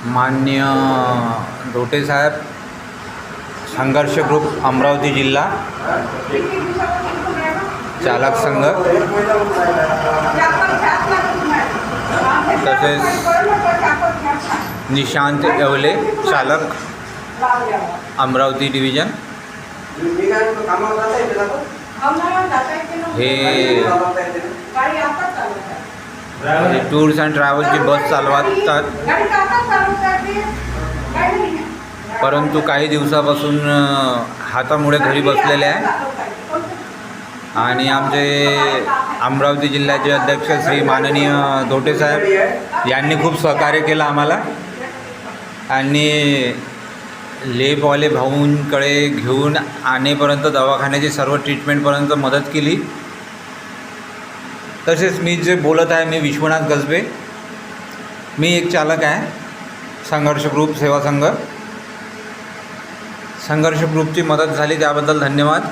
माननीय धोटे साहेब, संघर्ष ग्रुप अमरावती जिल्हा चालक संघ, तसेच निशांत येवले चालक अमरावती डिव्हिजन, हे टूर्स अँड ट्रॅव्हल्सची बस चालवतात, परंतु काही दिवसापासून हातामुळे घरी बसलेले आहे. आणि आमचे अमरावती जिल्ह्याचे अध्यक्ष श्री माननीय धोटे साहेब यांनी खूप सहकार्य केलं आम्हाला, आणि लेपवाले भाऊंकडे घेऊन आणेपर्यंत दवाखान्याची सर्व ट्रीटमेंटपर्यंत मदत केली. तसेच मी जे बोलत आहे, मी विश्वनाथ गजबे, मी एक चालक आहे संघर्ष ग्रुप सेवा संघ. संघर्ष ग्रुपची मदत झाली त्याबद्दल धन्यवाद.